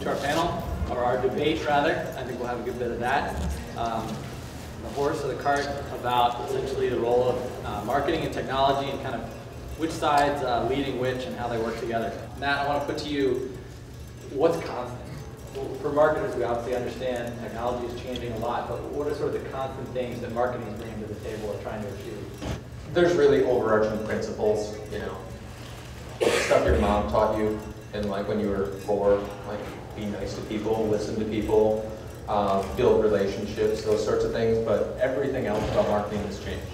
to our panel, or our debate rather. I think we'll have a good bit of that. The horse or the cart about essentially the role of marketing and technology and kind of which side's leading which and how they work together. Matt, I want to put to you, what's constant? For marketers, we obviously understand technology is changing a lot, but what are sort of the constant things that marketing is bringing to the table or trying to achieve? There's really overarching principles, you know, stuff your mom taught you, and like when you were 4, like be nice to people, listen to people, build relationships, those sorts of things. But everything else about marketing has changed.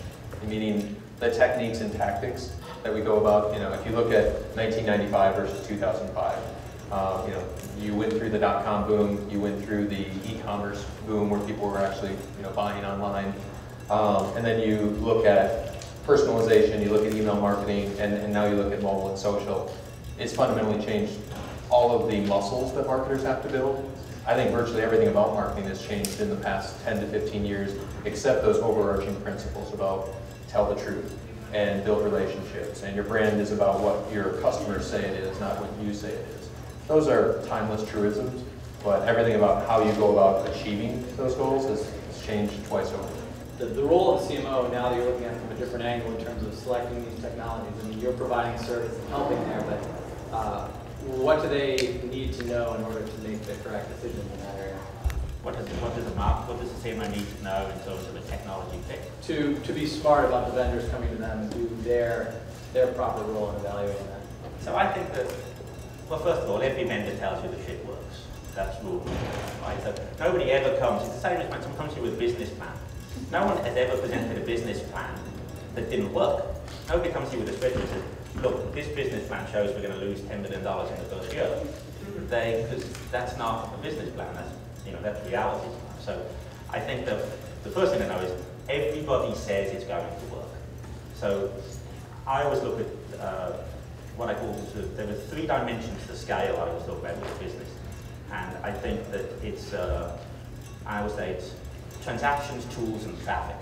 Meaning the techniques and tactics that we go about. You know, if you look at 1995 versus 2005, you know, you went through the .com boom, you went through the e-commerce boom where people were actually, you know, buying online, and then you look at personalization, you look at email marketing, and now you look at mobile and social. It's fundamentally changed all of the muscles that marketers have to build. I think virtually everything about marketing has changed in the past 10 to 15 years, except those overarching principles about tell the truth and build relationships. And your brand is about what your customers say it is, not what you say it is. Those are timeless truisms, but everything about how you go about achieving those goals has changed twice over. The role of CMO, now that you're looking at it from a different angle in terms of selecting these technologies, I mean, you're providing service and helping there, but what do they need to know in order to make the correct decisions in that area? What does the CMO need to know in terms of a technology pick? To be smart about the vendors coming to them and do their proper role in evaluating that. So I think that, well, first of all, every vendor tells you the shit works. That's rule number one, right? So nobody ever comes, it's the same as when someone comes to you with a business plan. No one has ever presented a business plan that didn't work. Nobody comes to you with a spreadsheet and says, look, this business plan shows we're going to lose $10 million in the first year. Because that's not a business plan, that's reality. So I think that the first thing to know is everybody says it's going to work. So I always look at what I call, there were 3 dimensions to scale I always talk about with business. And I think that it's, I always say it's transactions, tools, and traffic.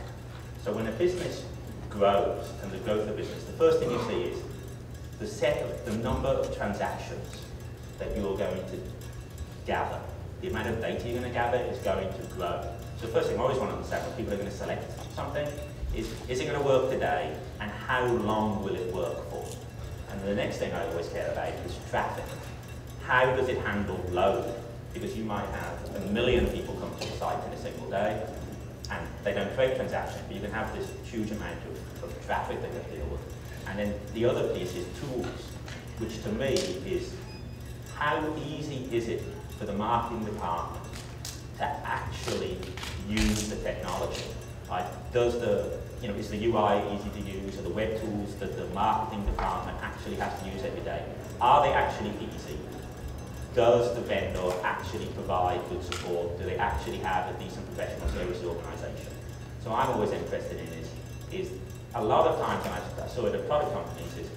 So when a business grows and the growth of the business, the first thing you see is the number of transactions that you're going to gather. The amount of data you're going to gather is going to grow. So the first thing I always want to understand when people are going to select something is it going to work today, and how long will it work for? And the next thing I always care about is traffic. How does it handle load? Because you might have 1 million people come to the site in a single day, and they don't create transactions, but you can have this huge amount of traffic that you deal with. And then the other piece is tools, which to me is how easy is it for the marketing department to actually use the technology? Right? Is the UI easy to use? Are the web tools that the marketing department actually has to use every day, are they actually easy? Does the vendor actually provide good support? Do they actually have a decent professional services organization? So I'm always interested in is a lot of times, and I saw it at product companies, is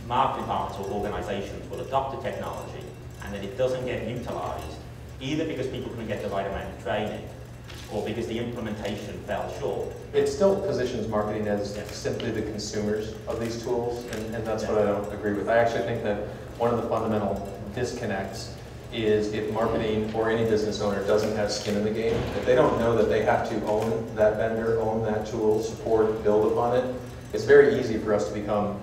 marketing departments or organizations will adopt a technology and then it doesn't get utilized, either because people couldn't get the right amount of training or because the implementation fell short. It still positions marketing as simply the consumers of these tools, and that's what I don't agree with. I actually think that one of the fundamental disconnects is if marketing or any business owner doesn't have skin in the game, if they don't know that they have to own that vendor, own that tool, support, build upon it, it's very easy for us to become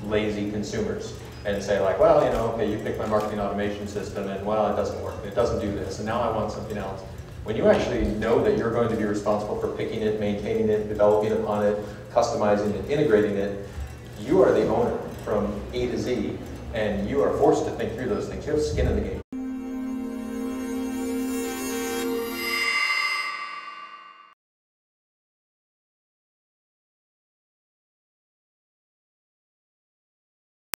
lazy consumers and say like, well, okay, you pick my marketing automation system and well, it doesn't work, it doesn't do this, and now I want something else. When you actually know that you're going to be responsible for picking it, maintaining it, developing upon it, customizing it, integrating it, you are the owner from A to Z, and you are forced to think through those things. You have skin in the game.